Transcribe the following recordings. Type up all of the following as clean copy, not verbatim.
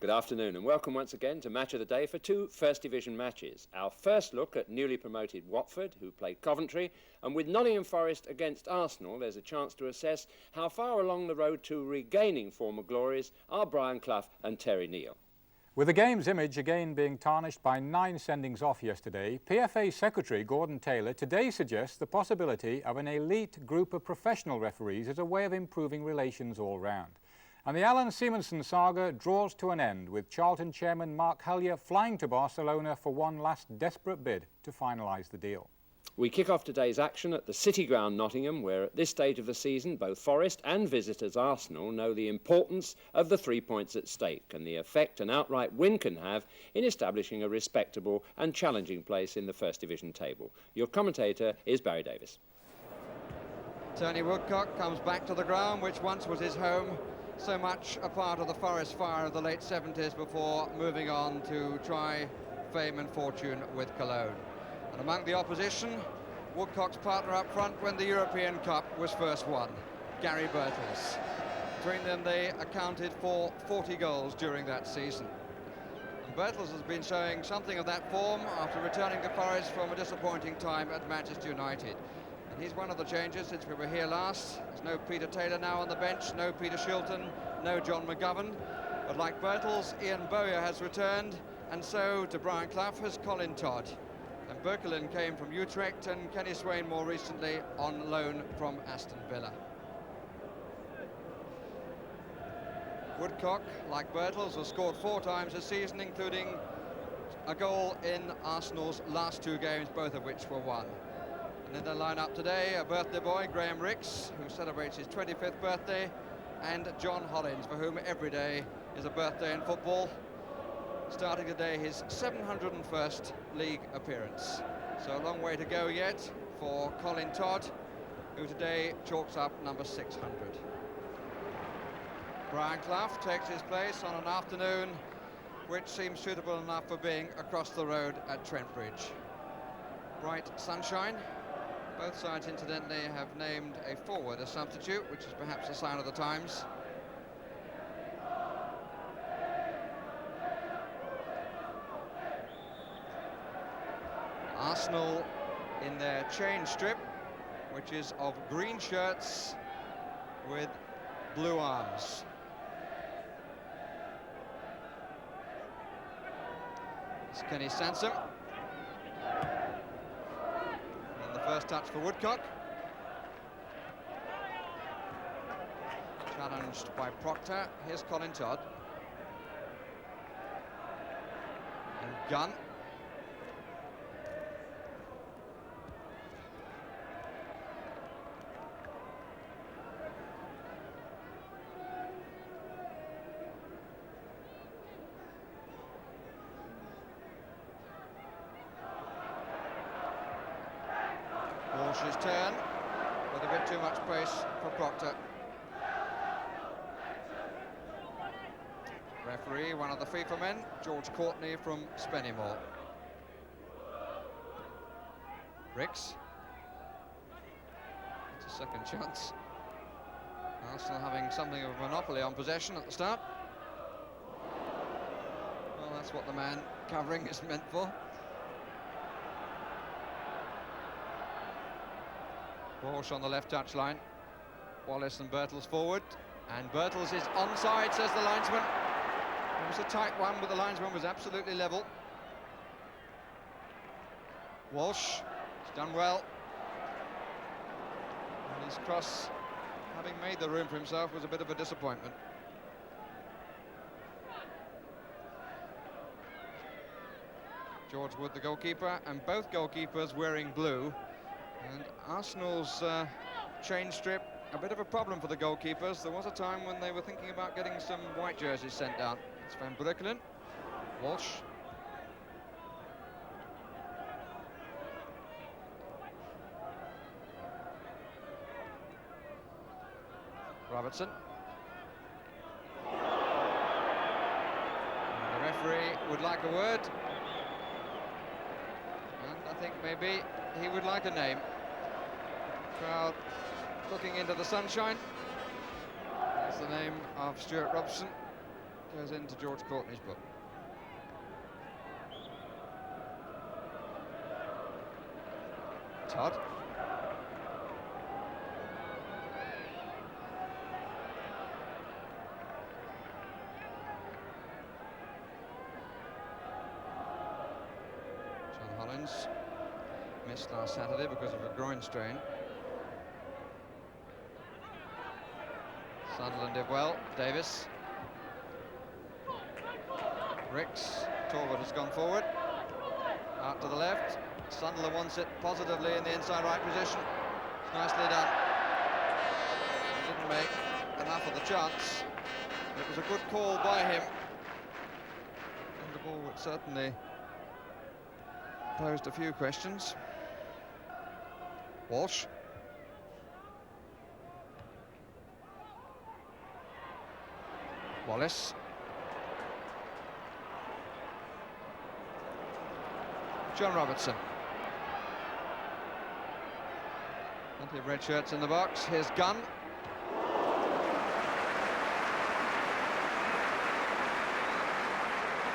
Good afternoon and welcome once again to Match of the Day for two First Division matches. Our first look at newly promoted Watford, who played Coventry, and with Nottingham Forest against Arsenal, there's a chance to assess how far along the road to regaining former glories are Brian Clough and Terry Neal. With the game's image again being tarnished by 9 sendings off yesterday, PFA Secretary Gordon Taylor today suggests the possibility of an elite group of professional referees as a way of improving relations all round. And the Alan Simonsen saga draws to an end, with Charlton chairman Mark Hellier flying to Barcelona for one last desperate bid to finalise the deal. We kick off today's action at the City Ground, Nottingham, where at this stage of the season both Forest and visitors Arsenal know the importance of the 3 points at stake and the effect an outright win can have in establishing a respectable and challenging place in the First Division table. Your commentator is Barry Davis. Tony Woodcock comes back to the ground which once was his home, so much a part of the Forest fire of the late 70s before moving on to try fame and fortune with Cologne. And among the opposition, Woodcock's partner up front when the European Cup was first won, Gary Birtles. Between them they accounted for 40 goals during that season. And Birtles has been showing something of that form after returning to Forest from a disappointing time at Manchester United. And he's one of the changes since we were here last. There's no Peter Taylor now on the bench, no Peter Shilton, no John McGovern. But like Birtles, Ian Bowyer has returned, and so to Brian Clough has Colin Todd. And Berkelin came from Utrecht, and Kenny Swain more recently on loan from Aston Villa. Woodcock, like Birtles, has scored 4 times this season, including a goal in Arsenal's last 2 games, both of which were won. And in the line-up today, a birthday boy, Graham Rix, who celebrates his 25th birthday, and John Hollins, for whom every day is a birthday in football, starting today his 701st league appearance. So a long way to go yet for Colin Todd, who today chalks up number 600. Brian Clough takes his place on an afternoon which seems suitable enough for being across the road at Trent Bridge. Bright sunshine. Both sides, incidentally, have named a forward a substitute, which is perhaps a sign of the times. Arsenal in their change strip, which is of green shirts with blue arms. It's Kenny Sansom. First touch for Woodcock. Challenged by Proctor. Here's Colin Todd. And Gunn. Walsh's turn, with a bit too much space for Proctor. Referee, one of the FIFA men, George Courtney from Spennymoor. Rix. It's a second chance. Arsenal having something of a monopoly on possession at the start. Well, that's what the man covering is meant for. Walsh on the left touchline. Wallace and Birtles forward. And Birtles is onside, says the linesman. It was a tight one, but the linesman was absolutely level. Walsh has done well. And his cross, having made the room for himself, was a bit of a disappointment. George Wood, the goalkeeper, and both goalkeepers wearing blue. And Arsenal's change strip, a bit of a problem for the goalkeepers. There was a time when they were thinking about getting some white jerseys sent down. It's Van Breukelen, Walsh. Robertson. And the referee would like a word. And I think maybe he would like a name. Crowd looking into the sunshine. That's the name of Stuart Robson, goes into George Courtney's book. Todd. John Hollins missed last Saturday because of a groin strain. Sunderland did well. Davis. Ricks. Torwood has gone forward. Out to the left. Sunderland wants it positively in the inside right position. It's nicely done. He didn't make enough of the chance. It was a good call by him. And the ball would certainly posed a few questions. Walsh. Wallace. John Robertson. Plenty of red shirts in the box. Here's Gunn.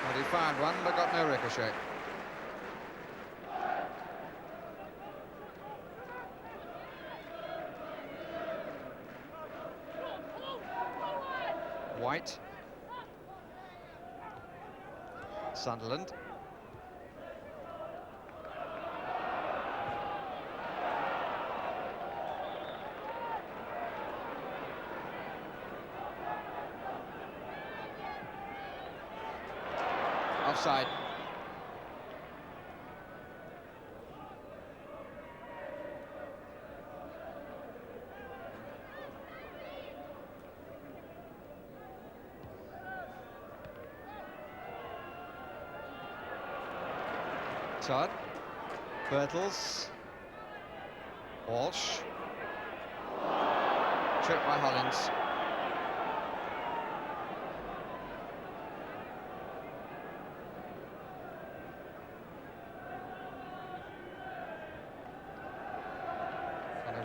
Well, he fired one, but got no ricochet. White. Sunderland. Offside. Todd. Birtles. Walsh. Tripped by Hollins.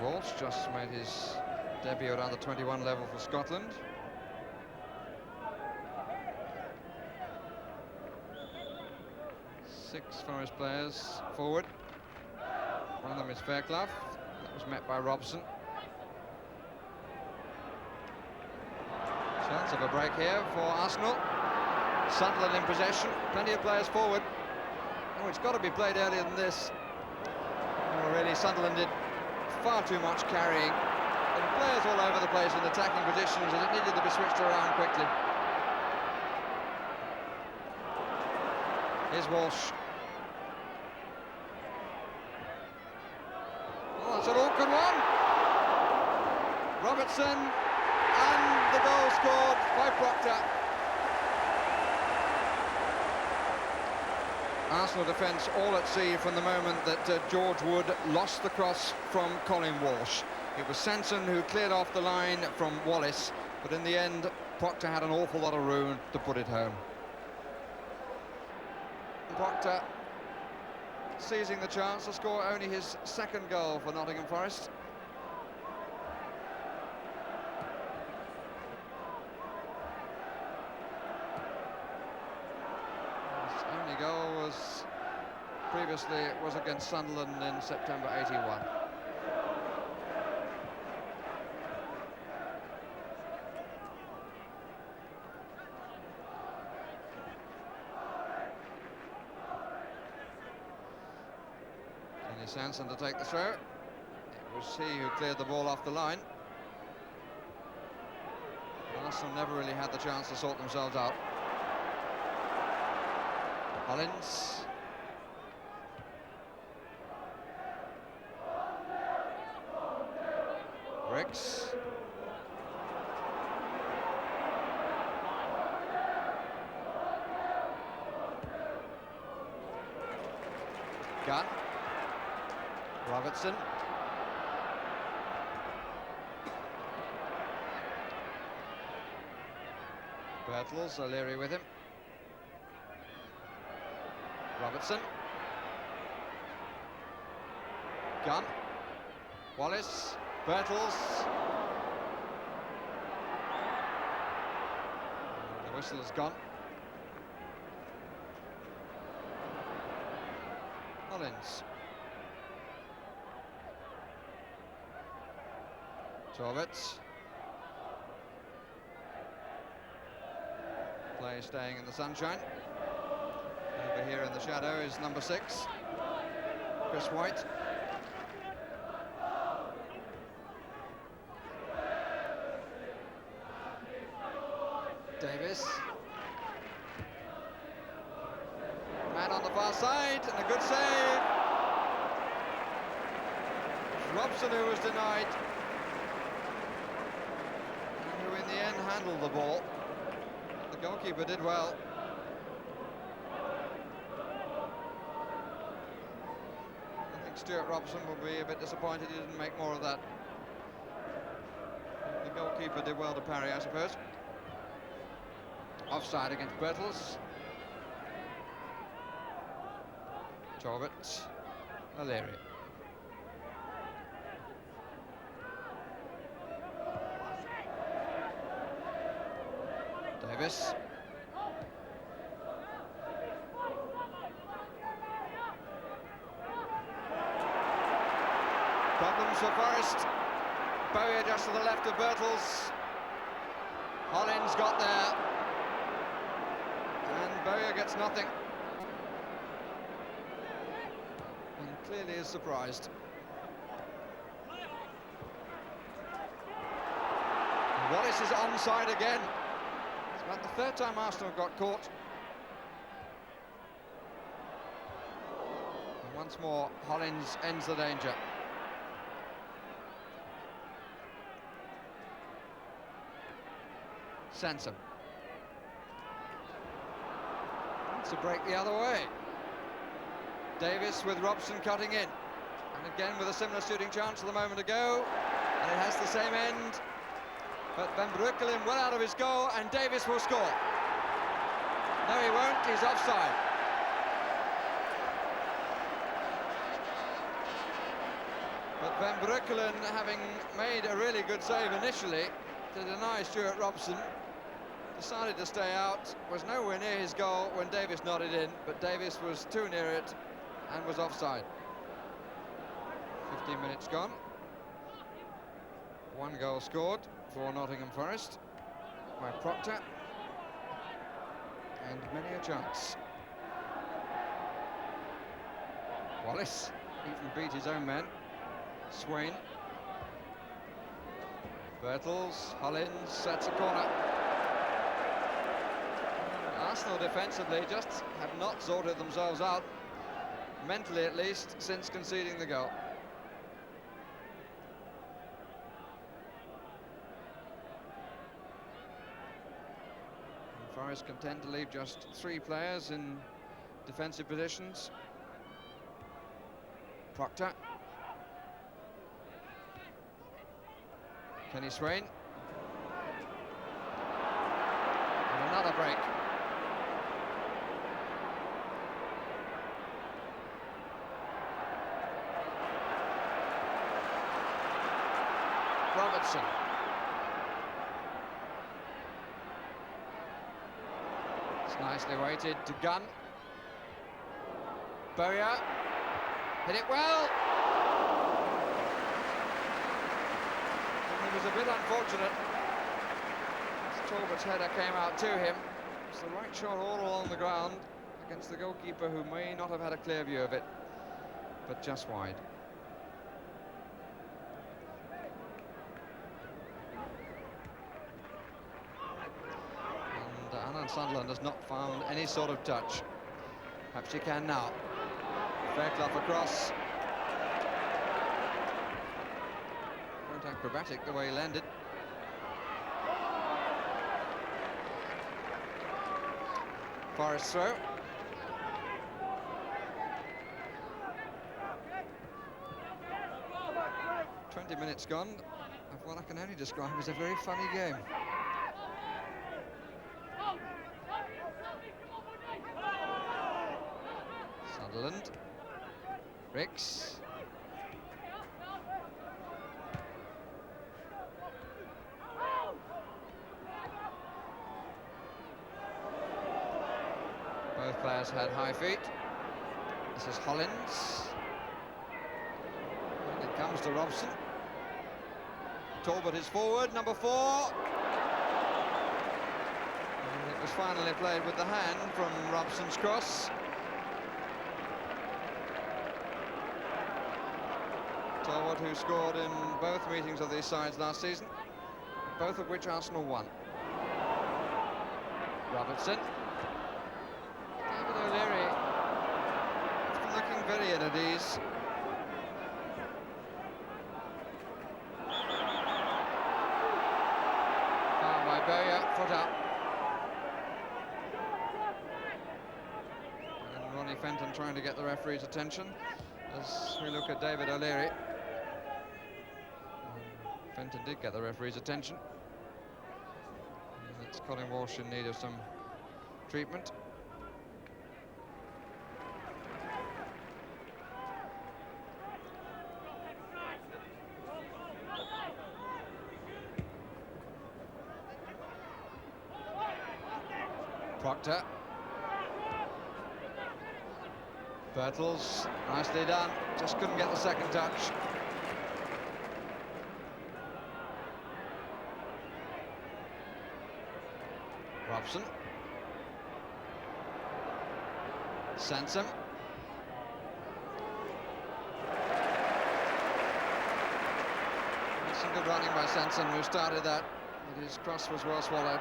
Walsh just made his debut at under 21 level for Scotland. Six Forest players forward. One of them is Fairclough. That was met by Robson. Chance of a break here for Arsenal. Sunderland in possession. Plenty of players forward. Oh, it's got to be played earlier than this. Oh, really, Sunderland did far too much carrying, and players all over the place in attacking positions, and it needed to be switched around quickly. Here's Walsh. Oh, that's an awkward one. Robertson, and the goal scored by Proctor. Arsenal defence all at sea from the moment that George Wood lost the cross from Colin Walsh. It was Sanson who cleared off the line from Wallace, but in the end, Proctor had an awful lot of room to put it home. Proctor seizing the chance to score only his second goal for Nottingham Forest. Goal was previously against Sunderland in September '81. Kenny Sanson to take the throw. It was he who cleared the ball off the line. Arsenal never really had the chance to sort themselves out. Hollins. Ricks. Gunn. Robertson. Birtles, O'Leary with him. Robertson. Gunn. Wallace. Birtles. The whistle has gone. Hollins. Torvitz. Play staying in the sunshine. Over here in the shadow is number 6, Chris White. Davis. Man on the far side, and a good save. Robson, who was denied, and who in the end handled the ball. The goalkeeper did well. I think Stuart Robson will be a bit disappointed he didn't make more of that. The goalkeeper did well to parry, I suppose. Offside against Bertels. Torvitz. O'Leary. Davis. Problems for Forest. Bowyer just to the left of Bertels. Hollins got there. And Bowyer gets nothing. And clearly is surprised. And Wallace is onside again. It's about the third time Arsenal got caught. And once more, Hollins ends the danger. Sansom. It's a break the other way. Davis with Robson cutting in. And again with a similar shooting chance a moment ago. And it has the same end. But Van Breukelen well out of his goal, and Davis will score. No, he won't. He's offside. But Van Breukelen, having made a really good save initially to deny Stuart Robson, decided to stay out, was nowhere near his goal when Davis nodded in, but Davis was too near it and was offside. 15 minutes gone. 1 goal scored for Nottingham Forest by Proctor, and many a chance. Wallace even beat his own men. Swain. Bertels. Hollins sets a corner. Arsenal defensively just have not sorted themselves out, mentally at least, since conceding the goal. And Forest content to leave just 3 players in defensive positions. Proctor. Kenny Swain. And another break. Robertson. It's nicely weighted to Gunn. Bowyer. Hit it well. And he was a bit unfortunate. Talbot's header came out to him. It's the right shot all along the ground against the goalkeeper, who may not have had a clear view of it, but just wide. And Sunderland has not found any sort of touch. Perhaps she can now. Fairclough across. Quite acrobatic the way he landed. Forest throw. "20 minutes gone of what I can only describe as a very funny game." Sunderland. Ricks. Both players had high feet. This is Hollins. And it comes to Robson. Talbot is forward, number 4. And it was finally played with the hand from Robson's cross. Talbot, who scored in both meetings of these sides last season, both of which Arsenal won. Robertson. David O'Leary, looking very ill at ease. Foul by Bowyer, foot up. And Ronnie Fenton trying to get the referee's attention as we look at David O'Leary. Fenton did get the referee's attention. And it's Colin Walsh in need of some treatment. Proctor. Birtles, nicely done, just couldn't get the second touch. Robson. Sansom. Some good running by Sansom, who started that, but his cross was well swallowed.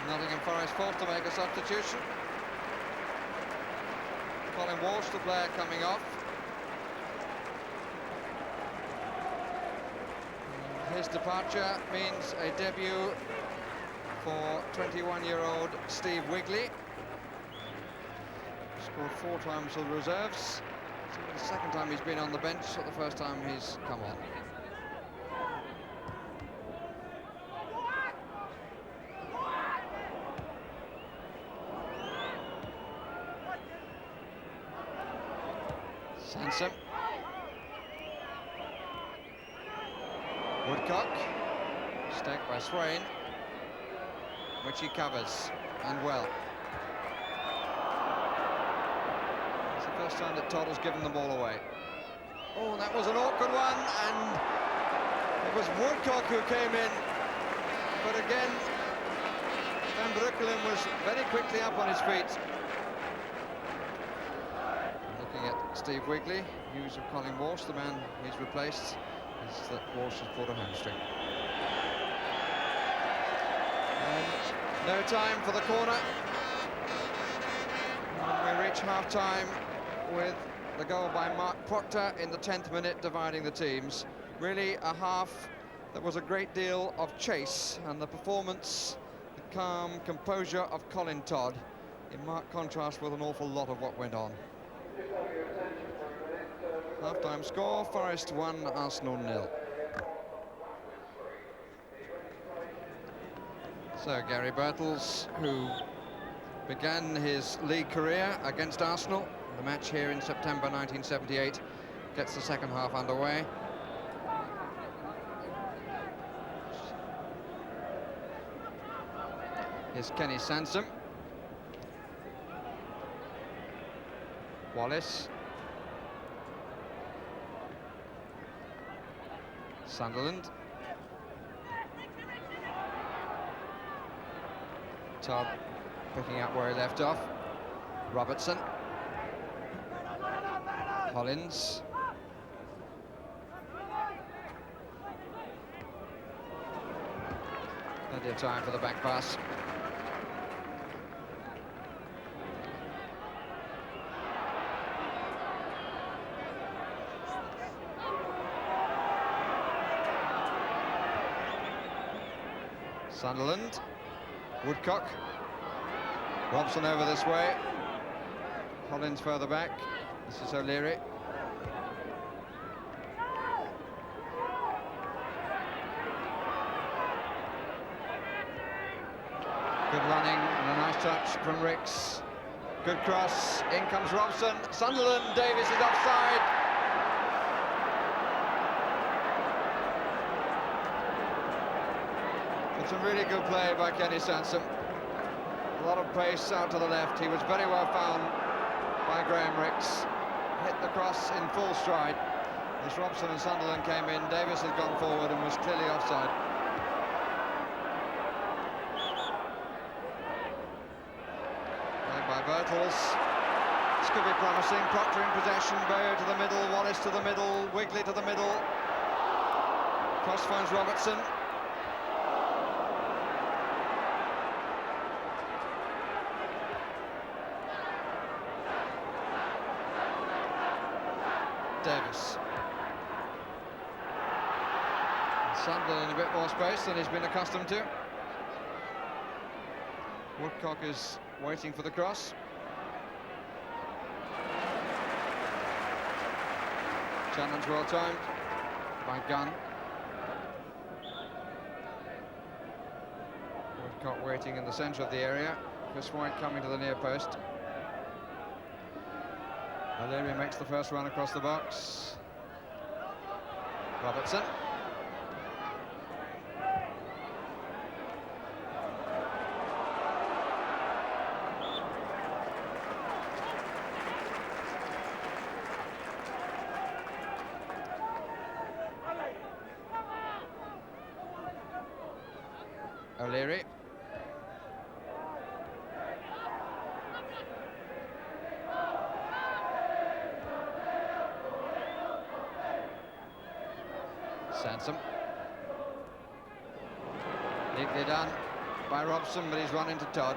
Nottingham Forest forced to make a substitution. Colin Walsh, the player coming off. And his departure means a debut for 21-year-old Steve Wigley. Scored 4 times for the reserves. It's the second time he's been on the bench, not the first time he's come on. Sansom. Woodcock. Staked by Swain, which he covers, and well. It's the first time that Todd has given the ball away. Oh, that was an awkward one, and it was Woodcock who came in. But again, Van Breukelen was very quickly up on his feet. Steve Wigley, news of Colin Walsh, the man he's replaced, is that Walsh has pulled a hamstring. And no time for the corner. And we reach half-time with the goal by Mark Proctor in the 10th minute, dividing the teams. Really a half that was a great deal of chase, and the performance, the calm composure of Colin Todd, in marked contrast with an awful lot of what went on. Half-time score, Forest 1, Arsenal 0. So Gary Birtles, who began his league career against Arsenal, the match here in September 1978, gets the second half underway. Here's Kenny Sansom. Wallace. Sunderland. Todd picking up where he left off. Robertson. Hollins. Plenty of time for the back pass. Sunderland. Woodcock. Robson over this way. Hollins further back. This is O'Leary. Good running and a nice touch from Ricks. Good cross, in comes Robson. Sunderland, Davis is offside. It's a really good play by Kenny Sansom. A lot of pace out to the left. He was very well found by Graham Ricks. Hit the cross in full stride. As Robson and Sunderland came in, Davis had gone forward and was clearly offside. Played by Birtles. This could be promising. Proctor in possession, Bowyer to the middle, Wallace to the middle, Wigley to the middle. Cross finds Robertson. Davis. Sunderland in a bit more space than he's been accustomed to. Woodcock is waiting for the cross. Challenge well timed by Gunn. Woodcock waiting in the centre of the area. Chris White coming to the near post. O'Leary makes the first run across the box. Robertson. O'Leary. Sansom. Neatly done by Robson, but he's run into Todd.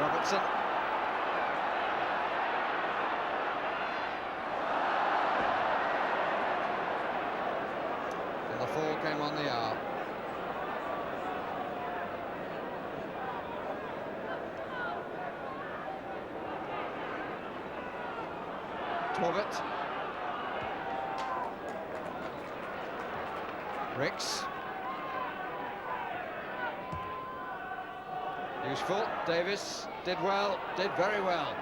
Robertson. And the fall came on the hour. Torvet. Ricks. Useful. Davis did well, did very well.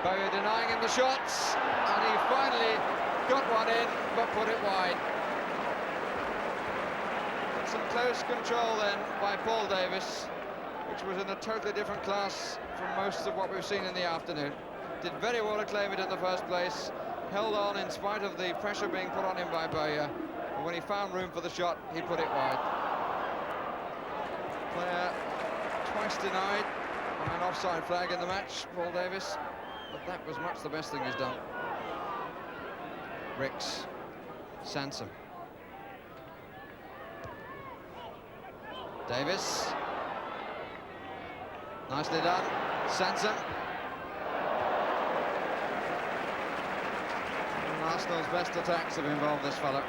Bowyer denying him the shots, and he finally got one in, but put it wide. Some close control then by Paul Davis, which was in a totally different class from most of what we've seen in the afternoon. Did very well to claim it in the first place, held on in spite of the pressure being put on him by Bowyer, but when he found room for the shot, he put it wide. Player twice denied by an offside flag in the match, Paul Davis, but that was much the best thing he's done. Ricks, Sansom. Davis. Nicely done, Sansom. Arsenal's best attacks have involved this fellow.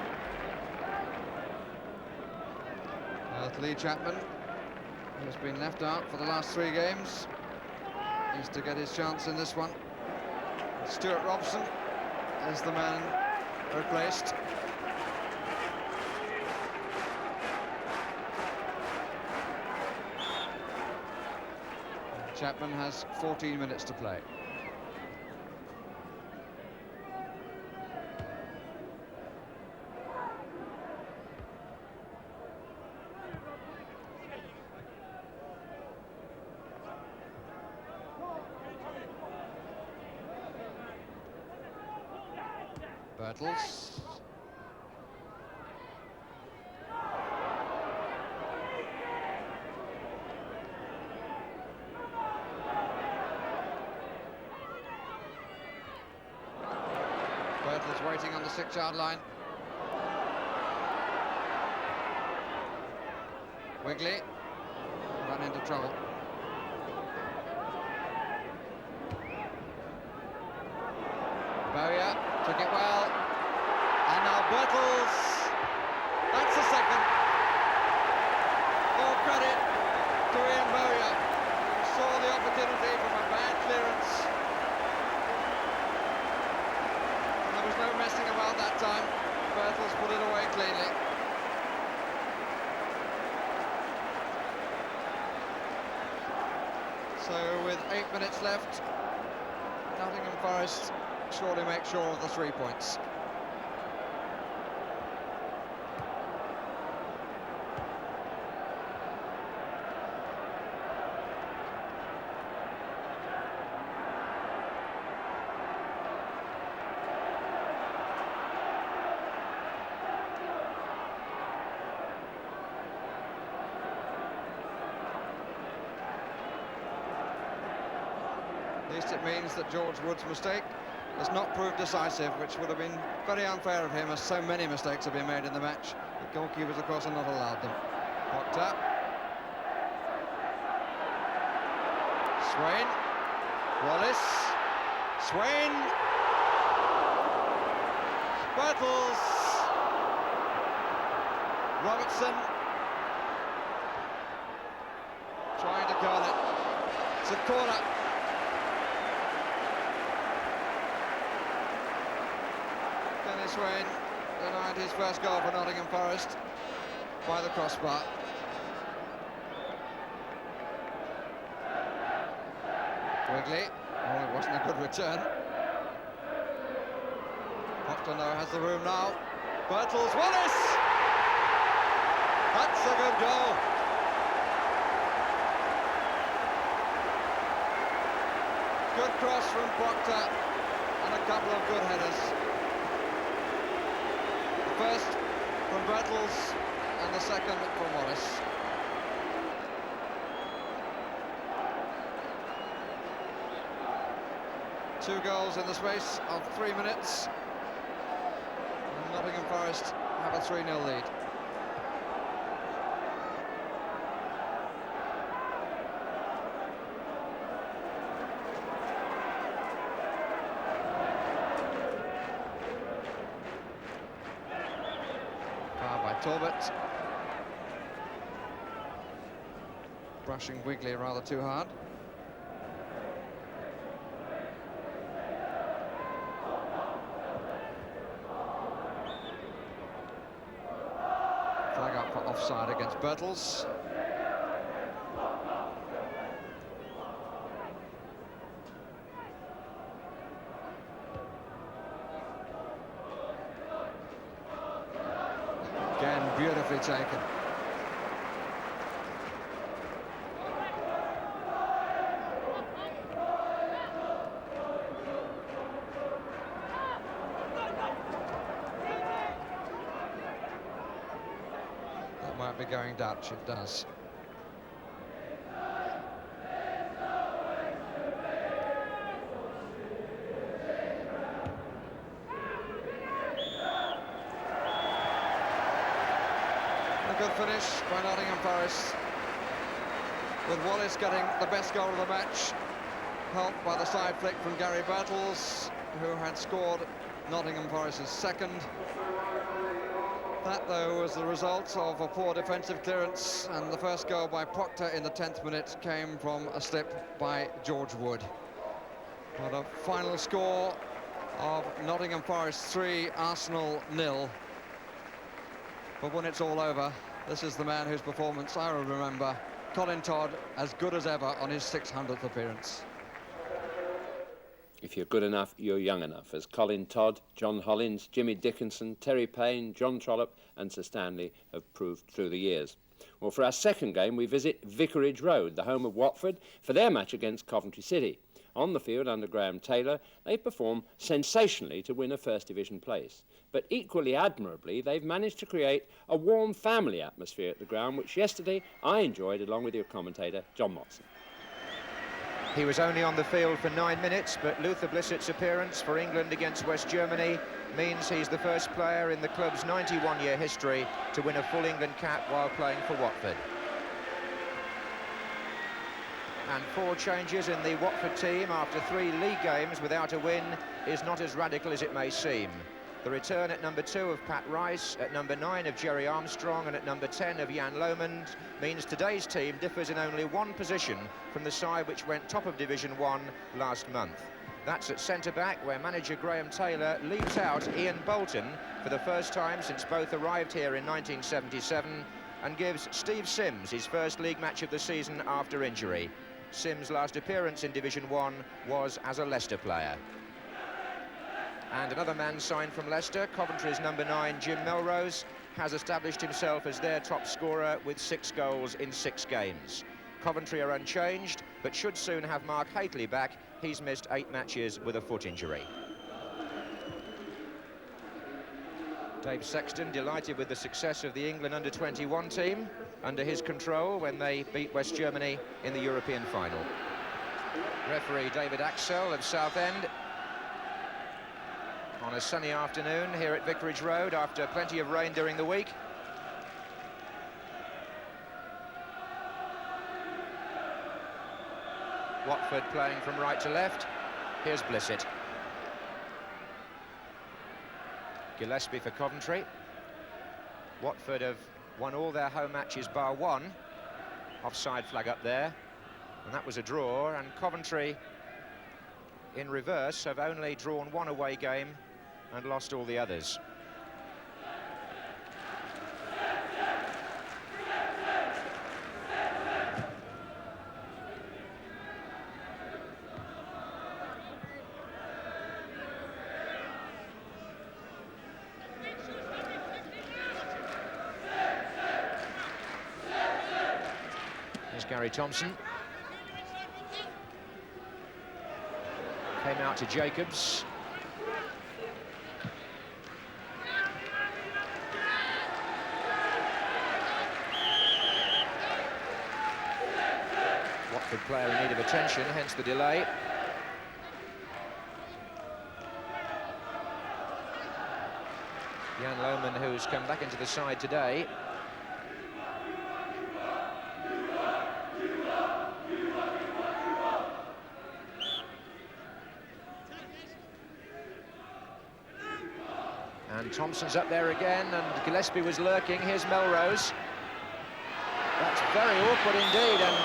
Lee Chapman, who's been left out for the last 3 games, needs to get his chance in this one. Stuart Robson is the man replaced. Chapman has 14 minutes to play. Birtles. Birtles waiting on the 6-yard line. Wigley run into trouble. Bowyer took it well, and now Birtles, that's the second. All credit to Ian Bowyer, who saw the opportunity from a bad clearance, and there was no messing about that 8 minutes left. Nottingham Forest surely make sure of the 3 points. At least it means that George Wood's mistake has not proved decisive, which would have been very unfair of him, as so many mistakes have been made in the match. The goalkeepers, of course, are not allowed them. Proctor. Swain. Wallace. Swain. Bertels. Robertson. Trying to curl it. It's a corner. Swain denied his first goal for Nottingham Forest by the crossbar. Wigley. Oh, it wasn't a good return. Proctor has the room now. Bertels. Wallace! That's a good goal. Good cross from Proctor and a couple of good headers. First from Bertels and the second from Wallace. Two goals in the space of 3 minutes. And Nottingham Forest have a 3-0 lead. Talbot brushing Wigley rather too hard. Flag up for offside against Bertels. Again, beautifully taken. That might be going Dutch, it does. Good finish by Nottingham Forest, with Wallace getting the best goal of the match, helped by the side flick from Gary Bertels, who had scored Nottingham Forest's second. That, though, was the result of a poor defensive clearance, and the first goal by Proctor in the 10th minute came from a slip by George Wood. But a final score of Nottingham Forest 3, Arsenal 0. But when it's all over, this is the man whose performance I will remember. Colin Todd, as good as ever on his 600th appearance. If you're good enough, you're young enough, as Colin Todd, John Hollins, Jimmy Dickinson, Terry Payne, John Trollope and Sir Stanley have proved through the years. Well, for our second game, we visit Vicarage Road, the home of Watford, for their match against Coventry City. On the field under Graham Taylor, they perform sensationally to win a First Division place. But equally admirably, they've managed to create a warm family atmosphere at the ground, which yesterday I enjoyed along with your commentator, John Motson. He was only on the field for 9 minutes, but Luther Blissett's appearance for England against West Germany means he's the first player in the club's 91-year history to win a full England cap while playing for Watford. And 4 changes in the Watford team after 3 league games without a win is not as radical as it may seem. The return at number 2 of Pat Rice, at number 9 of Jerry Armstrong and at number 10 of Jan Lomond means today's team differs in only 1 position from the side which went top of Division 1 last month. That's at centre-back, where manager Graham Taylor leaves out Ian Bolton for the first time since both arrived here in 1977 and gives Steve Sims his first league match of the season after injury. Sims' last appearance in Division 1 was as a Leicester player. And another man signed from Leicester, Coventry's number 9, Jim Melrose, has established himself as their top scorer with 6 goals in 6 games. Coventry are unchanged, but should soon have Mark Hateley back. He's missed 8 matches with a foot injury. Dave Sexton delighted with the success of the England under-21 team under his control when they beat West Germany in the European final. Referee David Axel of Southend on a sunny afternoon here at Vicarage Road after plenty of rain during the week. Watford playing from right to left. Here's Blissett. Gillespie for Coventry. Watford have won all their home matches bar 1. Offside flag up there, and that was a draw. And Coventry, in reverse, have only drawn 1 away game and lost all the others. Gary Thompson came out to Jacobs. Watford player in need of attention, hence the delay. Jan Lohman, who's come back into the side today. And Thompson's up there again, and Gillespie was lurking. Here's Melrose. That's very awkward indeed, and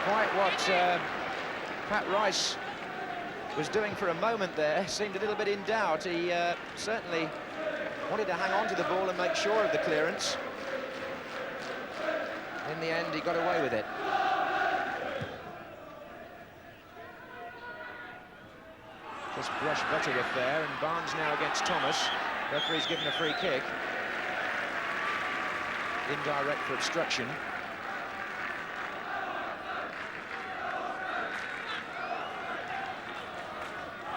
quite what Pat Rice was doing for a moment there. Seemed a little bit in doubt. He certainly wanted to hang on to the ball and make sure of the clearance. In the end, he got away with it. Just brush Butterworth there, and Barnes now against Thomas. Referee's given a free kick. Indirect for obstruction.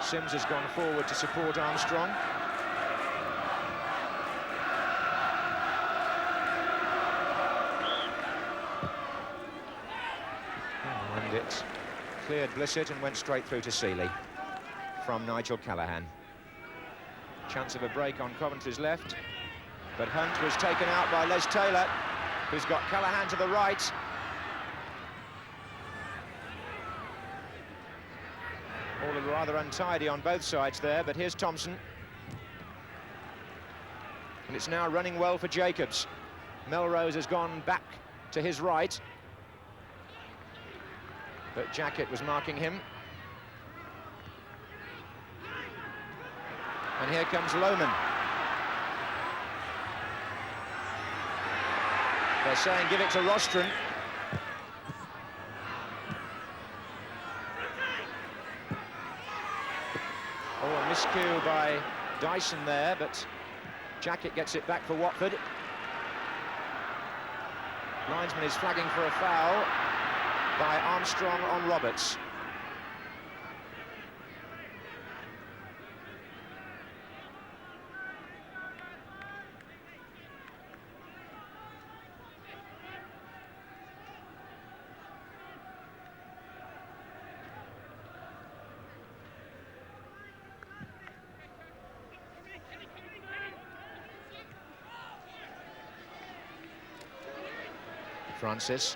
Sims has gone forward to support Armstrong. And it cleared Blissett and went straight through to Seeley from Nigel Callaghan. Chance of a break on Coventry's left, but Hunt was taken out by Les Taylor, who's got Callaghan to the right. All rather untidy on both sides there, but here's Thompson. And it's now running well for Jacobs. Melrose has gone back to his right, but Jackett was marking him. And here comes Lohman. They're saying give it to Rostron. Oh, a miscue by Dyson there, but Jackett gets it back for Watford. Linesman is flagging for a foul by Armstrong on Roberts. Francis,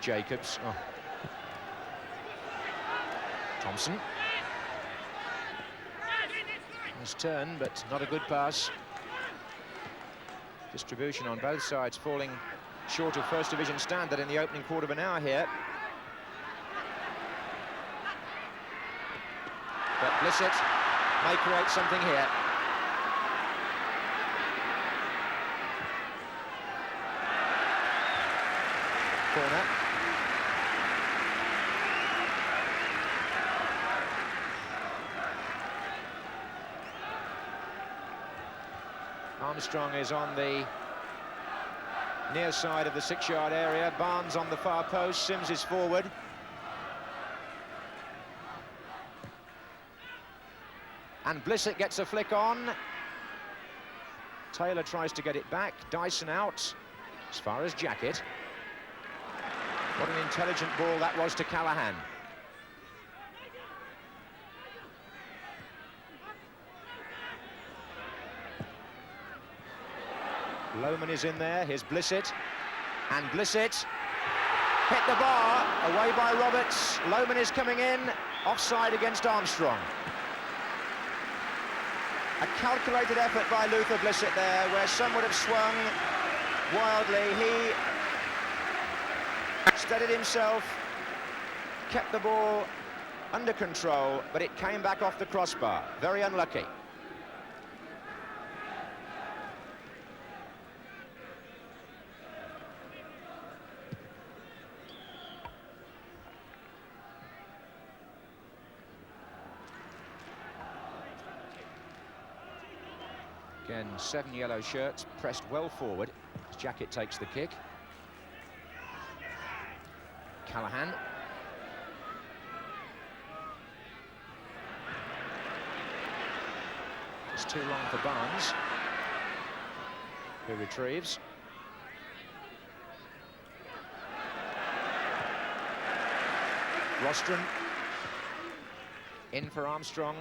Jacobs, oh. Thompson. Nice turn, but not a good pass. Distribution on both sides falling short of First Division standard in the opening quarter of an hour here. But Blissett may create something here. Corner. Armstrong is on the near side of the 6-yard area. Barnes on the far post. Sims is forward. And Blissett gets a flick on. Taylor tries to get it back. Dyson out as far as Jacket. What an intelligent ball that was to Callahan. Lohman is in there. Here's Blissett. And Blissett hit the bar. Away by Roberts. Lohman is coming in. Offside against Armstrong. A calculated effort by Luther Blissett there, where some would have swung wildly. He steadied himself, kept the ball under control, but it came back off the crossbar. Very unlucky. Again, 7 yellow shirts pressed well forward as Jacket takes the kick. Callahan. It's too long for Barnes, who retrieves. Rostron in for Armstrong,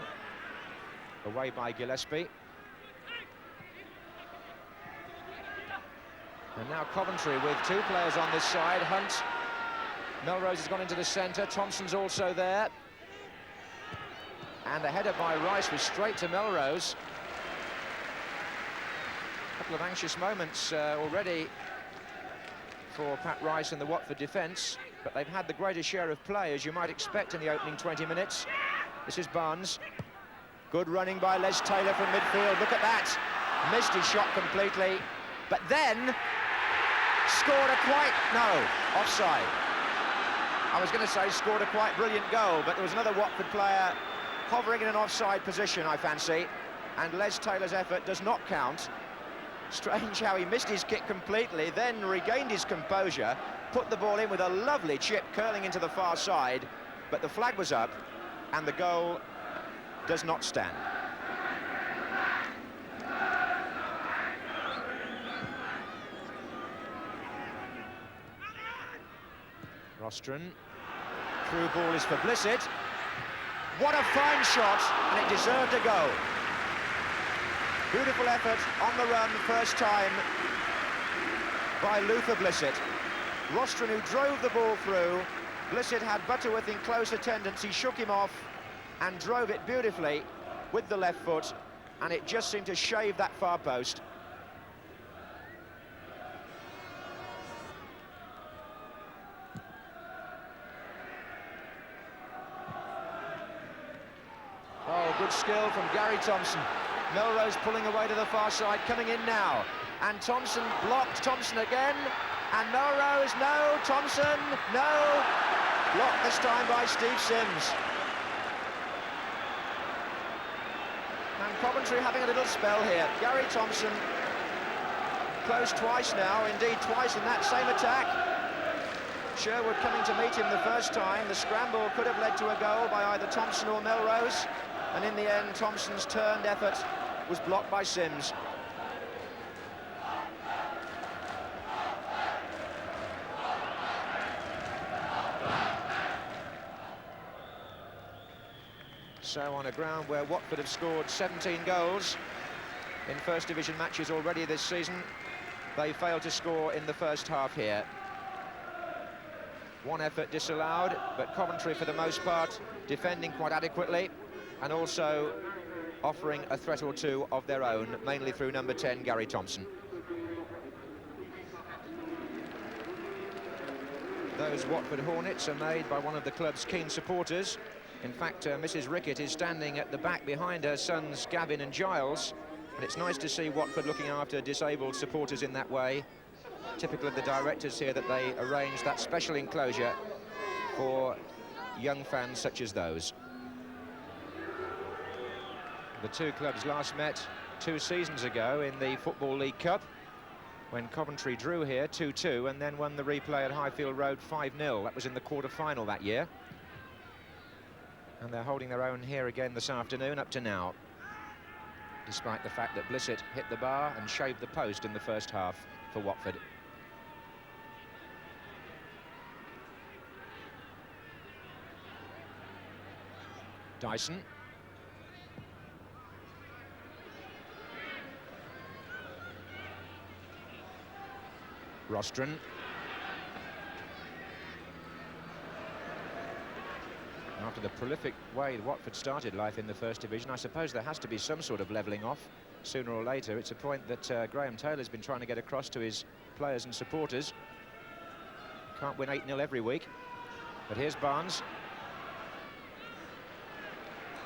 away by Gillespie. And now Coventry with 2 players on this side. Hunt, Melrose has gone into the centre. Thompson's also there. And a header by Rice was straight to Melrose. A couple of anxious moments already for Pat Rice and the Watford defence, but they've had the greater share of play, as you might expect, in the opening 20 minutes. This is Barnes. Good running by Les Taylor from midfield. Look at that. Missed his shot completely, but then scored a quite... no, offside. I was going to say scored a quite brilliant goal, but there was another Watford player hovering in an offside position, I fancy, and Les Taylor's effort does not count. Strange how he missed his kick completely, then regained his composure, put the ball in with a lovely chip curling into the far side, but the flag was up and the goal does not stand. Rostron, through ball is for Blissett. What a fine shot, and it deserved a goal. Beautiful effort on the run, first time by Luther Blissett. Rostron, who drove the ball through. Blissett had Butterworth in close attendance. He shook him off and drove it beautifully with the left foot, and it just seemed to shave that far post. Oh, good skill from Gary Thompson. Melrose pulling away to the far side, coming in now. And Thompson blocked, Thompson again. And Melrose, no, Thompson, no. Blocked this time by Steve Sims. And Coventry having a little spell here. Gary Thompson close twice now, indeed twice in that same attack. Sherwood coming to meet him the first time. The scramble could have led to a goal by either Thompson or Melrose. And in the end, Thompson's turned effort was blocked by Sims. So on a ground where Watford have scored 17 goals in First Division matches already this season, they failed to score in the first half here. One effort disallowed, but Coventry for the most part defending quite adequately and also offering a threat or two of their own, mainly through number 10, Gary Thompson. Those Watford Hornets are made by one of the club's keen supporters. In fact, Mrs. Rickett is standing at the back behind her sons Gavin and Giles, and it's nice to see Watford looking after disabled supporters in that way. Typical of the directors here that they arrange that special enclosure for young fans such as those. The two clubs last met 2 seasons ago in the Football League Cup, when Coventry drew here 2-2 and then won the replay at Highfield Road 5-0. That was in the quarter-final that year. And they're holding their own here again this afternoon up to now, despite the fact that Blissett hit the bar and shaved the post in the first half for Watford. Dyson. Rostron. After the prolific way Watford started life in the First Division, I suppose there has to be some sort of levelling off sooner or later. It's a point that Graham Taylor's been trying to get across to his players and supporters. Can't win 8-0 every week. But here's Barnes.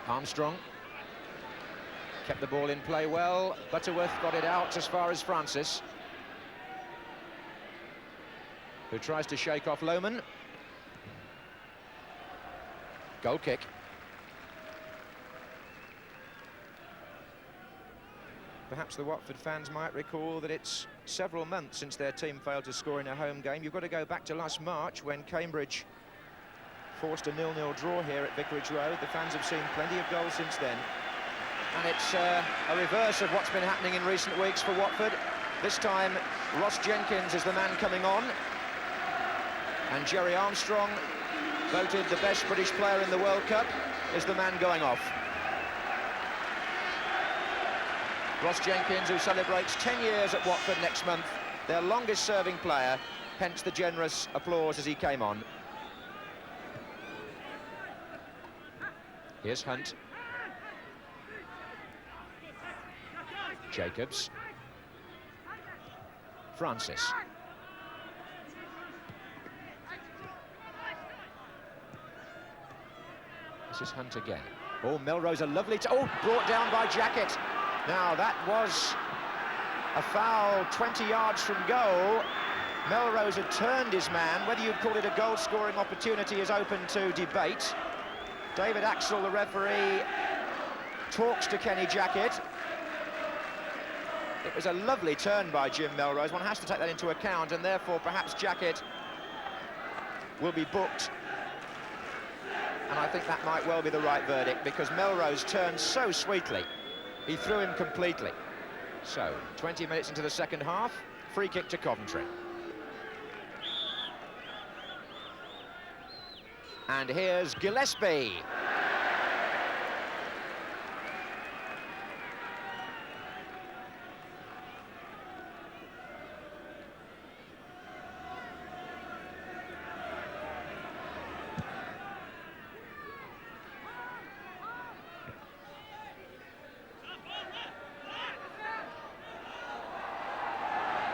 Armstrong. Kept the ball in play well. Butterworth got it out as far as Francis, who tries to shake off Lohman. Goal kick. Perhaps the Watford fans might recall that it's several months since their team failed to score in a home game. You've got to go back to last March when Cambridge forced a 0-0 draw here at Vicarage Road. The fans have seen plenty of goals since then. And it's a reverse of what's been happening in recent weeks for Watford. This time, Ross Jenkins is the man coming on. And Jerry Armstrong, voted the best British player in the World Cup, is the man going off. Ross Jenkins, who celebrates 10 years at Watford next month, their longest-serving player, hence the generous applause as he came on. Here's Hunt. Jacobs. Francis. This is Hunt again. Oh, Melrose, a lovely... brought down by Jackett. Now, that was a foul 20 yards from goal. Melrose had turned his man. Whether you'd call it a goal-scoring opportunity is open to debate. David Axel, the referee, talks to Kenny Jackett. It was a lovely turn by Jim Melrose. One has to take that into account, and therefore perhaps Jackett will be booked. And I think that might well be the right verdict, because Melrose turned so sweetly. He threw him completely. So, 20 minutes into the second half, free kick to Coventry. And here's Gillespie.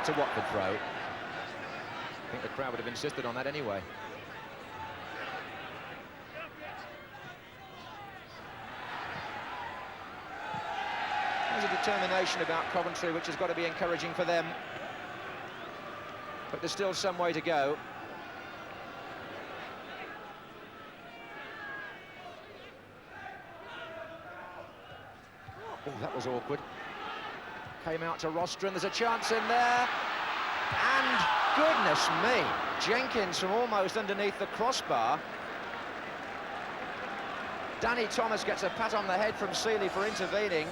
It's a Watford throw. I think the crowd would have insisted on that anyway. There's a determination about Coventry which has got to be encouraging for them. But there's still some way to go. Oh, that was awkward. Came out to Rostron, there's a chance in there, and goodness me, Jenkins from almost underneath the crossbar. Danny Thomas gets a pat on the head from Seeley for intervening,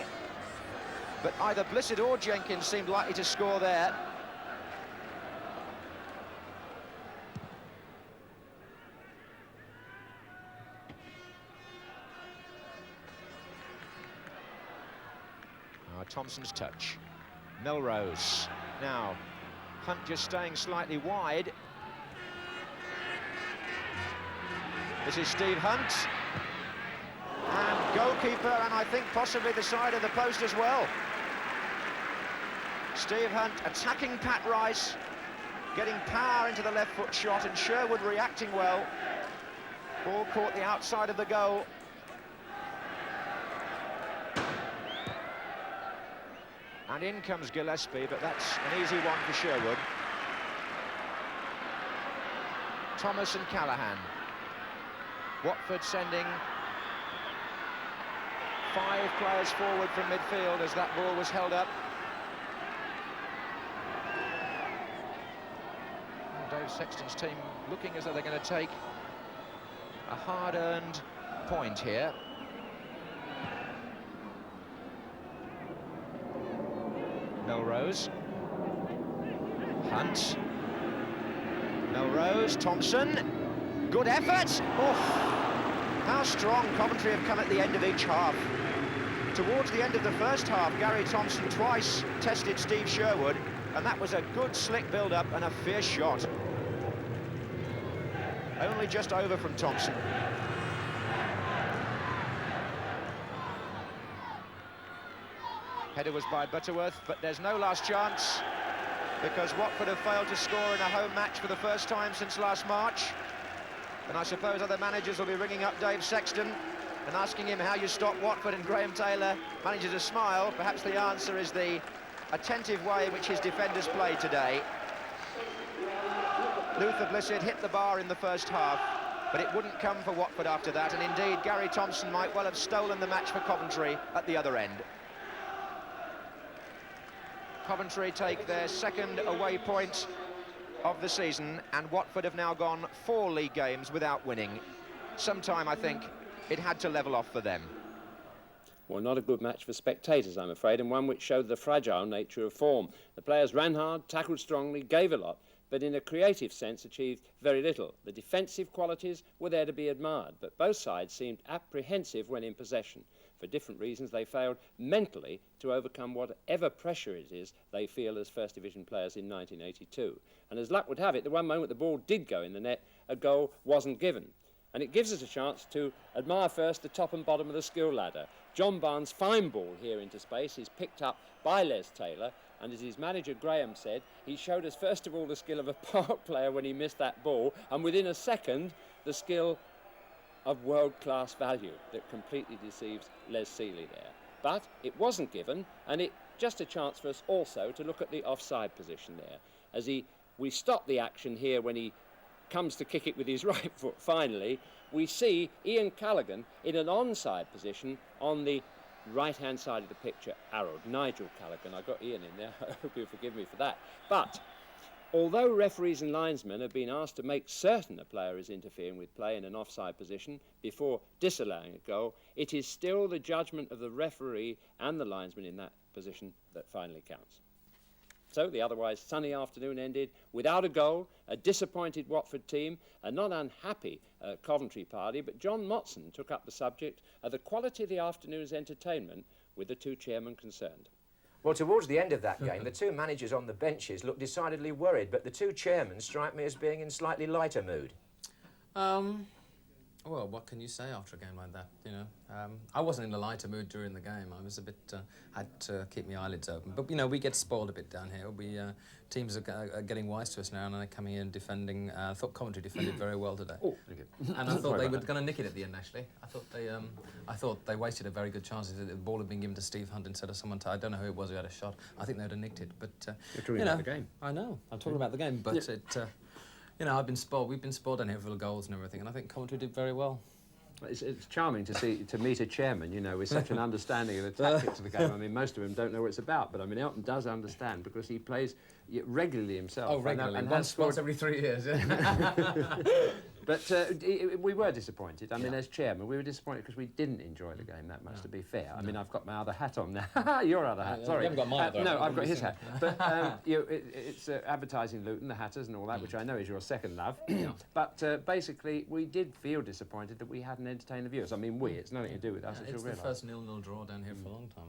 but either Blissett or Jenkins seemed likely to score there. Thompson's touch. Melrose. Now, Hunt just staying slightly wide. This is Steve Hunt. And goalkeeper, and I think possibly the side of the post as well. Steve Hunt attacking Pat Rice, getting power into the left foot shot, and Sherwood reacting well. Ball caught the outside of the goal. And in comes Gillespie, but that's an easy one for Sherwood. Thomas and Callahan. Watford sending 5 players forward from midfield as that ball was held up. Well, Dave Sexton's team looking as though they're going to take a hard-earned point here. Melrose. Hunt. Melrose, Thompson. Good effort. Oh, how strong Coventry have come at the end of each half. Towards the end of the first half, Gary Thompson twice tested Steve Sherwood, and that was a good slick build-up and a fierce shot. Only just over from Thompson. Header was by Butterworth, but there's no last chance because Watford have failed to score in a home match for the first time since last March. And I suppose other managers will be ringing up Dave Sexton and asking him how you stop Watford, and Graham Taylor manages to smile. Perhaps the answer is the attentive way in which his defenders played today. Luther Blissett hit the bar in the first half, but it wouldn't come for Watford after that, and indeed Gary Thompson might well have stolen the match for Coventry at the other end. Coventry take their second away point of the season, and Watford have now gone 4 league games without winning. Sometime, I think, it had to level off for them. Well, not a good match for spectators, I'm afraid, and one which showed the fragile nature of form. The players ran hard, tackled strongly, gave a lot, but in a creative sense achieved very little. The defensive qualities were there to be admired, but both sides seemed apprehensive when in possession. For different reasons, they failed mentally to overcome whatever pressure it is they feel as First Division players in 1982. And as luck would have it, the one moment the ball did go in the net, a goal wasn't given. And it gives us a chance to admire first the top and bottom of the skill ladder. John Barnes' fine ball here into space is picked up by Les Taylor, and as his manager Graham said, he showed us first of all the skill of a park player when he missed that ball, and within a second the skill of world-class value that completely deceives Les Seeley there. But it wasn't given, and it just a chance for us also to look at the offside position there. As we stop the action here when he comes to kick it with his right foot finally, we see Ian Callaghan in an onside position on the right-hand side of the picture, arrowed. Nigel Callaghan, I got Ian in there, I hope you'll forgive me for that. But although referees and linesmen have been asked to make certain a player is interfering with play in an offside position before disallowing a goal, it is still the judgment of the referee and the linesman in that position that finally counts. So the otherwise sunny afternoon ended without a goal, a disappointed Watford team, a not unhappy Coventry party, but John Motson took up the subject of the quality of the afternoon's entertainment with the two chairmen concerned. Well, towards the end of that game, the two managers on the benches looked decidedly worried, but the two chairmen strike me as being in slightly lighter mood. Well, what can you say after a game like that, you know? I wasn't in a lighter mood during the game. I was a bit, had to keep my eyelids open. But, you know, we get spoiled a bit down here. Teams are getting wise to us now, and they're coming in defending. I thought Coventry defended very well today. Oh, very good. And I thought they were going to nick it at the end, actually. I thought they wasted a very good chance. The ball had been given to Steve Hunt instead of someone. I don't know who it was who had a shot. I think they would have nicked it, but... You're talking about the game. I know. I'm talking about the game, but yeah. You know, I've been spoiled. We've been spoiled down here for the goals and everything, and I think Coventry did very well. It's charming to meet a chairman, you know, with such an understanding of the tactics of the game. I mean, most of them don't know what it's about, but I mean, Elton does understand because he plays regularly himself. Oh, regularly. And once every 3 years. But we were disappointed. I mean, as chairman, we were disappointed because we didn't enjoy the game that much, to be fair. I mean, I've got my other hat on now. Your other hat, sorry. You haven't got my other hat. No, I've got his hat. But you know, it's advertising Luton, the Hatters and all that, which I know is your second love. But basically, we did feel disappointed that we hadn't entertained the viewers. I mean, it's nothing to do with us, as you'll realise. It's the first 0-0 draw down here for a long time.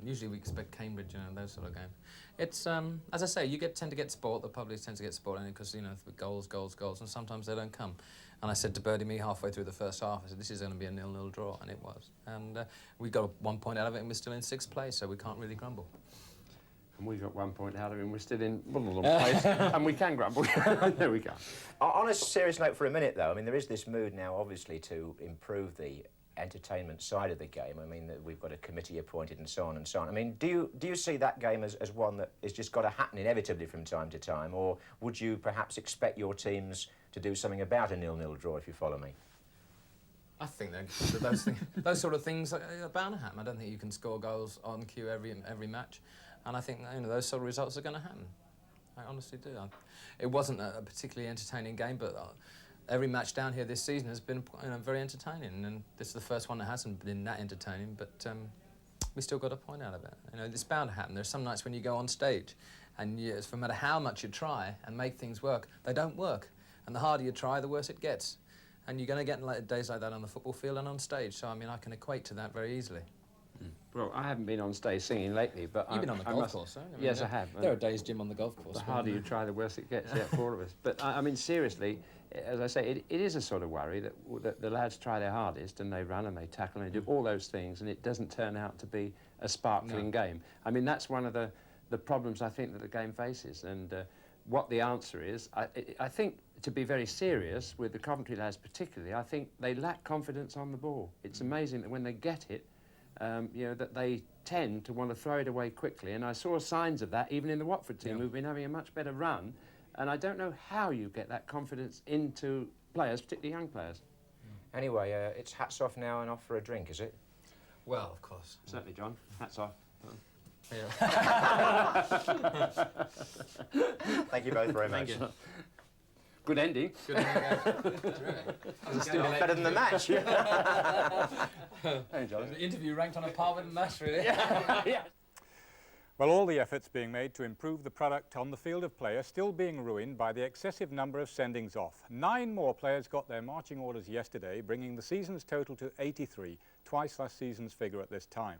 Usually we expect Cambridge, you know, those sort of games. It's, as I say, you tend to get spoiled, the public tends to get spoiled, because, you know, goals, and sometimes they don't come. And I said to Birdie Me halfway through the first half, I said, this is going to be a 0-0 draw, and it was. And we got 1 point out of it, and we're still in 6th place, so we can't really grumble. And we got 1 point out of it, and we're still in place, and we can grumble. There we go. On a serious note for a minute, though, I mean, there is this mood now, obviously, to improve the entertainment side of the game. I mean, we've got a committee appointed and so on and so on. I mean, do you see that game as one that has just got to happen inevitably from time to time, or would you perhaps expect your teams to do something about a 0-0 draw, if you follow me? I think those sort of things are bound to happen. I don't think you can score goals on cue every match, and I think those sort of results are going to happen. I honestly do. It wasn't a particularly entertaining game, but every match down here this season has been very entertaining, and this is the first one that hasn't been that entertaining. But we still got a point out of it. It's bound to happen. There's some nights when you go on stage, and no matter how much you try and make things work, they don't work. And the harder you try, the worse it gets. And you're going to get days like that on the football field and on stage. So, I can equate to that very easily. Well, I haven't been on stage singing lately, but You've been on the golf course, haven't you? Yes, I have. There are days, Jim, on the golf course. The harder you try, the worse it gets, yeah, for all of us. But, seriously, as I say, it is a sort of worry that the lads try their hardest and they run and they tackle and they do all those things, and it doesn't turn out to be a sparkling game. That's one of the problems I think that the game faces, and what the answer is, I think, to be very serious with the Coventry lads particularly, I think they lack confidence on the ball. It's amazing that when they get it, that they tend to want to throw it away quickly, and I saw signs of that even in the Watford team, who've been having a much better run, and I don't know how you get that confidence into players, particularly young players. Anyway, it's hats off now and off for a drink, is it? Well, of course. Certainly, John. Hats off. Yeah. Thank you both very much. Thank you. Good ending. Good ending. Better than the match. Hey, John. The interview ranked on a par with the match, really. Yeah. Well, all the efforts being made to improve the product on the field of play are still being ruined by the excessive number of sendings off. 9 more players got their marching orders yesterday, bringing the season's total to 83, twice last season's figure at this time.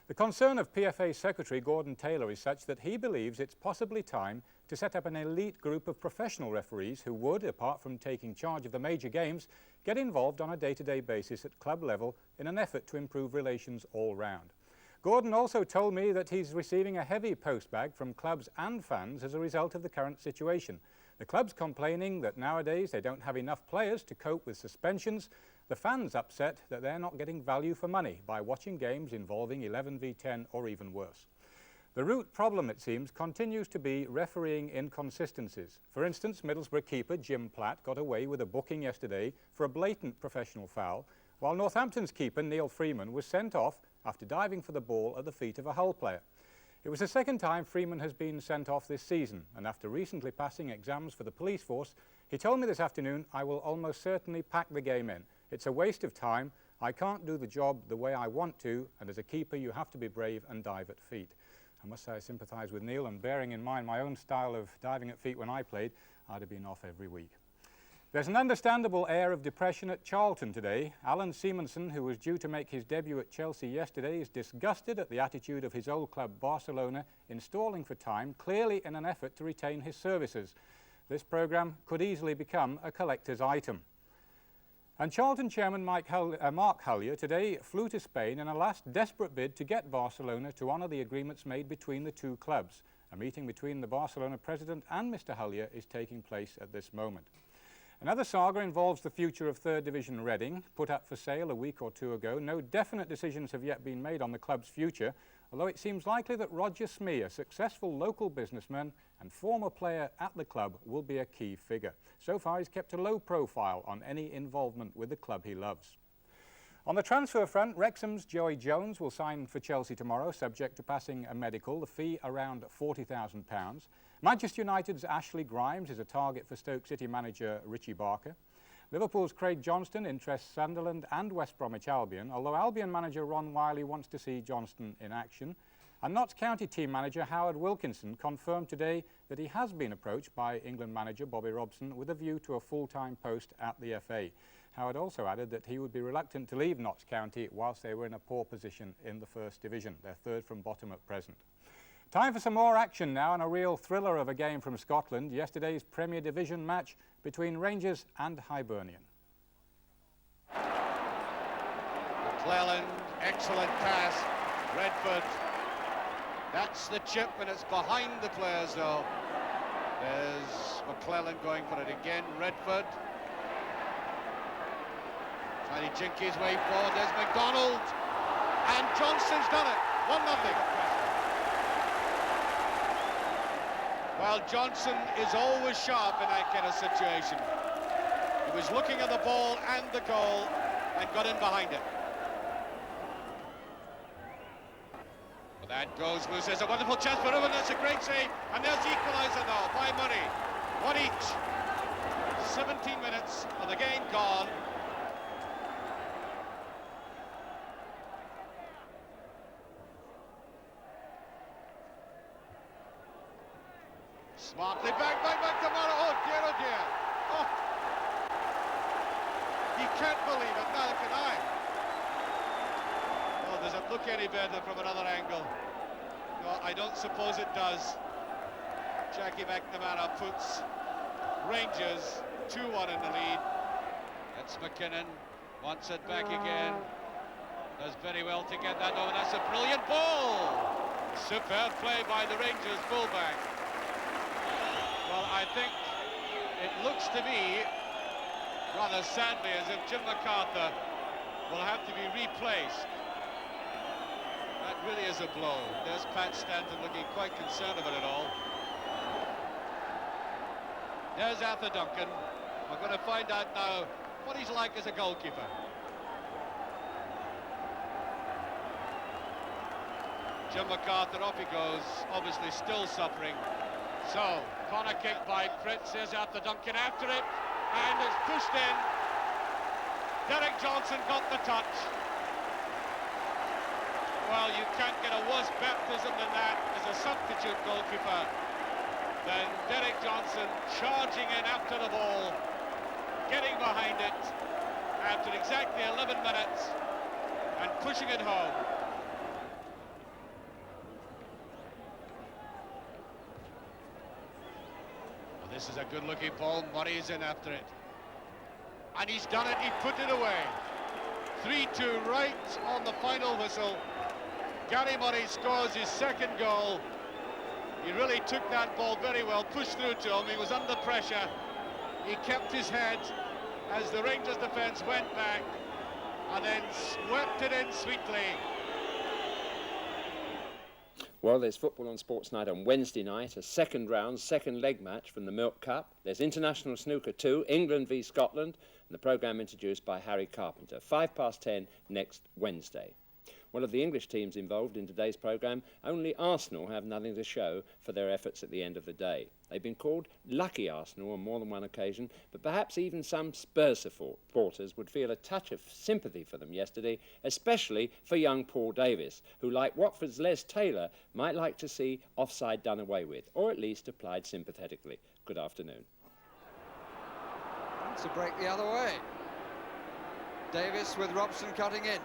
The concern of PFA Secretary Gordon Taylor is such that he believes it's possibly time to set up an elite group of professional referees who would, apart from taking charge of the major games, get involved on a day-to-day basis at club level in an effort to improve relations all round. Gordon also told me that he's receiving a heavy postbag from clubs and fans as a result of the current situation. The clubs complaining that nowadays they don't have enough players to cope with suspensions. The fans upset that they're not getting value for money by watching games involving 11v10 or even worse. The root problem, it seems, continues to be refereeing inconsistencies. For instance, Middlesbrough keeper Jim Platt got away with a booking yesterday for a blatant professional foul, while Northampton's keeper Neil Freeman was sent off after diving for the ball at the feet of a Hull player. It was the second time Freeman has been sent off this season, and after recently passing exams for the police force, he told me this afternoon, "I will almost certainly pack the game in. It's a waste of time. I can't do the job the way I want to, and as a keeper you have to be brave and dive at feet." I must say I sympathise with Neil, and bearing in mind my own style of diving at feet when I played, I'd have been off every week. There's an understandable air of depression at Charlton today. Alan Seamanson, who was due to make his debut at Chelsea yesterday, is disgusted at the attitude of his old club Barcelona in stalling for time, clearly in an effort to retain his services. This programme could easily become a collector's item. And Charlton chairman Mark Hullier today flew to Spain in a last desperate bid to get Barcelona to honour the agreements made between the two clubs. A meeting between the Barcelona president and Mr Hullier is taking place at this moment. Another saga involves the future of 3rd Division Reading, put up for sale a week or two ago. No definite decisions have yet been made on the club's future, although it seems likely that Roger Smee, a successful local businessman and former player at the club, will be a key figure. So far he's kept a low profile on any involvement with the club he loves. On the transfer front, Wrexham's Joey Jones will sign for Chelsea tomorrow, subject to passing a medical, the fee around £40,000. Manchester United's Ashley Grimes is a target for Stoke City manager Richie Barker. Liverpool's Craig Johnston interests Sunderland and West Bromwich Albion, although Albion manager Ron Wiley wants to see Johnston in action. And Notts County team manager Howard Wilkinson confirmed today that he has been approached by England manager Bobby Robson with a view to a full-time post at the FA. Howard also added that he would be reluctant to leave Notts County whilst they were in a poor position in the First Division. They're 3rd from bottom at present. Time for some more action now, and a real thriller of a game from Scotland. Yesterday's Premier Division match between Rangers and Hibernian. McClelland, excellent pass. Redford, that's the chip, and it's behind the players though. There's McClelland going for it again. Redford trying to jink his way forward. There's McDonald, and Johnston's done it. 1-0. Well, Johnson is always sharp in that kind of situation. He was looking at the ball and the goal, and got in behind it. But that goes loose. There's a wonderful chance for Owen. That's a great save. And there's the equaliser now by Murray. One each. 17 minutes of the game gone. Smartly back to Murray. Oh dear, oh dear. Oh. You can't believe it, neither can I. Oh, does it look any better from another angle? No, I don't suppose it does. Jackie McNamara puts Rangers 2-1 in the lead. That's McKinnon, wants it back again. Does very well to get that over. That's a brilliant ball. Superb play by the Rangers fullback. Well, I think it looks to me, rather sadly, as if Jim MacArthur will have to be replaced. That really is a blow. There's Pat Stanton looking quite concerned about it all. There's Arthur Duncan. We're going to find out now what he's like as a goalkeeper. Jim MacArthur, off he goes, obviously still suffering. So, corner kick by Fritz. There's Arthur Duncan after it, and it's pushed in. Derek Johnson got the touch. Well, you can't get a worse baptism than that as a substitute goalkeeper. Then Derek Johnson charging in after the ball, getting behind it after exactly 11 minutes and pushing it home. Well, this is a good-looking ball. Murray's in after it. And he's done it, he put it away. 3-2 right on the final whistle. Gary Murray scores his second goal. He really took that ball very well, pushed through to him. He was under pressure. He kept his head as the Rangers defence went back and then swept it in sweetly. Well, there's football on Sports Night on Wednesday night, a second round, second leg match from the Milk Cup. There's international snooker too, England v Scotland, and the programme introduced by Harry Carpenter. 10:05 next Wednesday. Well, of the English teams involved in today's programme, only Arsenal have nothing to show for their efforts at the end of the day. They've been called lucky Arsenal on more than one occasion, but perhaps even some Spurs supporters would feel a touch of sympathy for them yesterday, especially for young Paul Davis, who, like Watford's Les Taylor, might like to see offside done away with, or at least applied sympathetically. Good afternoon. It's a break the other way. Davis with Robson cutting in.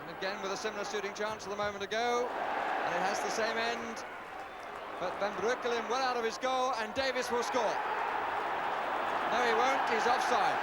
And again with a similar shooting chance a moment ago, and it has the same end, but Van Breukelen well out of his goal, and Davis will score. No, he won't, he's offside.